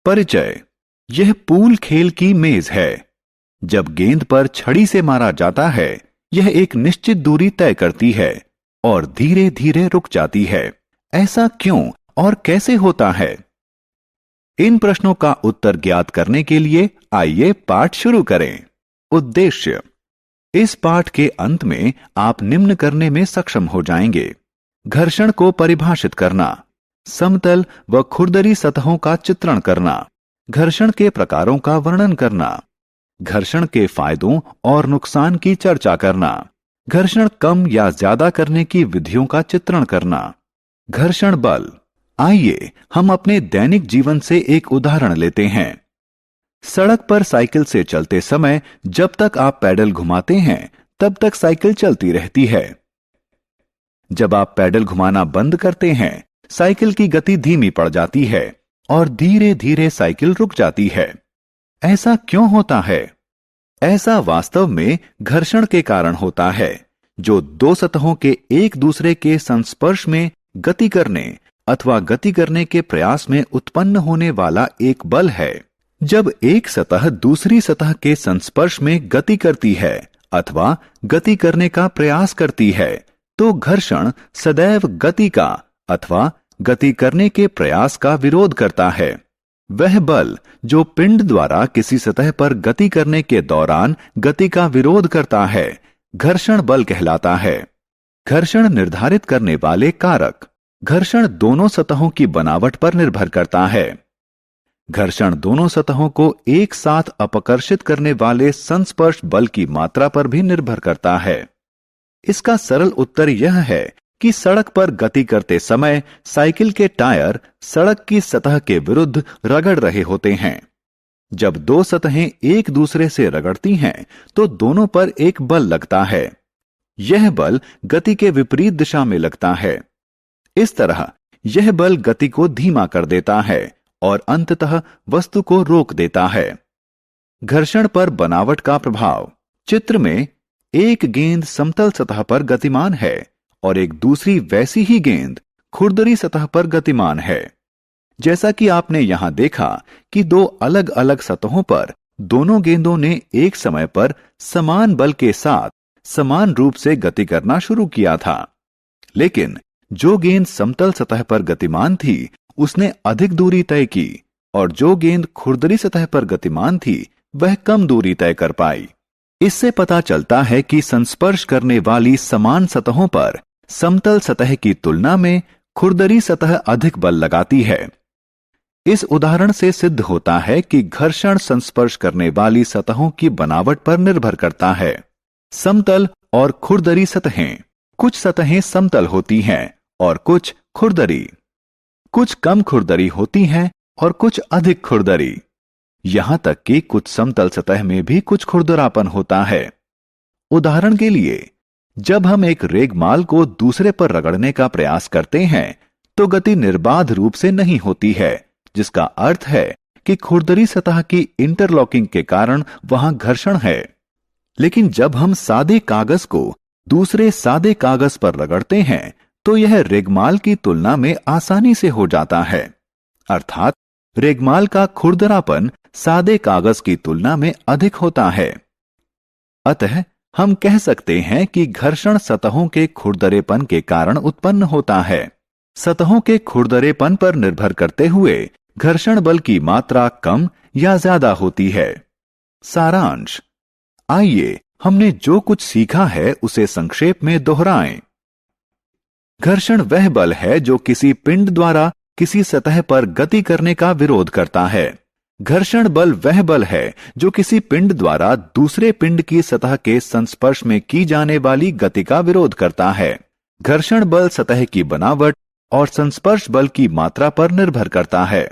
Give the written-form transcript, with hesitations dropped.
परिचय। यह पूल खेल की मेज है। जब गेंद पर छड़ी से मारा जाता है, यह एक निश्चित दूरी तय करती है और धीरे धीरे रुक जाती है। ऐसा क्यों और कैसे होता है? इन प्रश्नों का उत्तर ज्ञात करने के लिए आइए पाठ शुरू करें। उद्देश्य। इस पाठ के अंत में आप निम्न करने में सक्षम हो जाएंगे: घर्षण को परिभाषित करना, समतल व खुरदरी सतहों का चित्रण करना, घर्षण के प्रकारों का वर्णन करना, घर्षण के फायदों और नुकसान की चर्चा करना, घर्षण कम या ज्यादा करने की विधियों का चित्रण करना, घर्षण बल। आइए हम अपने दैनिक जीवन से एक उदाहरण लेते हैं। सड़क पर साइकिल से चलते समय जब तक आप पैडल घुमाते हैं, तब तक साइकिल चलती रहती है। जब आप पैडल घुमाना बंद करते हैं, साइकिल की गति धीमी पड़ जाती है और धीरे धीरे साइकिल रुक जाती है। ऐसा क्यों होता है? ऐसा वास्तव में घर्षण के कारण होता है, जो दो सतहों के एक दूसरे के संस्पर्श में गति करने अथवा गति करने के प्रयास में उत्पन्न होने वाला एक बल है। जब एक सतह दूसरी सतह के संस्पर्श में गति करती है अथवा गति करने का प्रयास करती है, तो घर्षण सदैव गति का अथवा गति करने के प्रयास का विरोध करता है। वह बल जो पिंड द्वारा किसी सतह पर गति करने के दौरान गति का विरोध करता है, घर्षण बल कहलाता है। घर्षण निर्धारित करने वाले कारक। घर्षण दोनों सतहों की बनावट पर निर्भर करता है। घर्षण दोनों सतहों को एक साथ अपकर्षित करने वाले संस्पर्श बल की मात्रा पर भी निर्भर करता है। इसका सरल उत्तर यह है कि सड़क पर गति करते समय साइकिल के टायर सड़क की सतह के विरुद्ध रगड़ रहे होते हैं। जब दो सतहें एक दूसरे से रगड़ती हैं, तो दोनों पर एक बल लगता है। यह बल गति के विपरीत दिशा में लगता है। इस तरह यह बल गति को धीमा कर देता है और अंततः वस्तु को रोक देता है। घर्षण पर बनावट का प्रभाव। चित्र में एक गेंद समतल सतह पर गतिमान है और एक दूसरी वैसी ही गेंद खुरदरी सतह पर गतिमान है। जैसा कि आपने यहां देखा कि दो अलग अलग सतहों पर दोनों गेंदों ने एक समय पर समान बल के साथ समान रूप से गति करना शुरू किया था, लेकिन जो गेंद समतल सतह पर गतिमान थी, उसने अधिक दूरी तय की और जो गेंद खुरदरी सतह पर गतिमान थी, वह कम दूरी तय कर पाई। इससे पता चलता है कि संस्पर्श करने वाली समान सतहों पर समतल सतह की तुलना में खुरदरी सतह अधिक बल लगाती है। इस उदाहरण से सिद्ध होता है कि घर्षण संस्पर्श करने वाली सतहों की बनावट पर निर्भर करता है। समतल और खुरदरी सतहें। कुछ सतहें समतल होती हैं और कुछ खुरदरी। कुछ कम खुरदरी होती हैं और कुछ अधिक खुरदरी। यहां तक कि कुछ समतल सतह में भी कुछ खुरदरापन होता है। उदाहरण के लिए, जब हम एक रेगमाल को दूसरे पर रगड़ने का प्रयास करते हैं, तो गति निर्बाध रूप से नहीं होती है, जिसका अर्थ है कि खुरदरी सतह की इंटरलॉकिंग के कारण वहां घर्षण है। लेकिन जब हम सादे कागज को दूसरे सादे कागज पर रगड़ते हैं, तो यह रेगमाल की तुलना में आसानी से हो जाता है। अर्थात रेगमाल का खुरदरापन सादे कागज की तुलना में अधिक होता है। अतः हम कह सकते हैं कि घर्षण सतहों के खुरदरेपन के कारण उत्पन्न होता है। सतहों के खुरदरेपन पर निर्भर करते हुए घर्षण बल की मात्रा कम या ज्यादा होती है। सारांश। आइए हमने जो कुछ सीखा है उसे संक्षेप में दोहराएं। घर्षण वह बल है जो किसी पिंड द्वारा किसी सतह पर गति करने का विरोध करता है। घर्षण बल वह बल है जो किसी पिंड द्वारा दूसरे पिंड की सतह के संस्पर्श में की जाने वाली गति का विरोध करता है। घर्षण बल सतह की बनावट और संस्पर्श बल की मात्रा पर निर्भर करता है।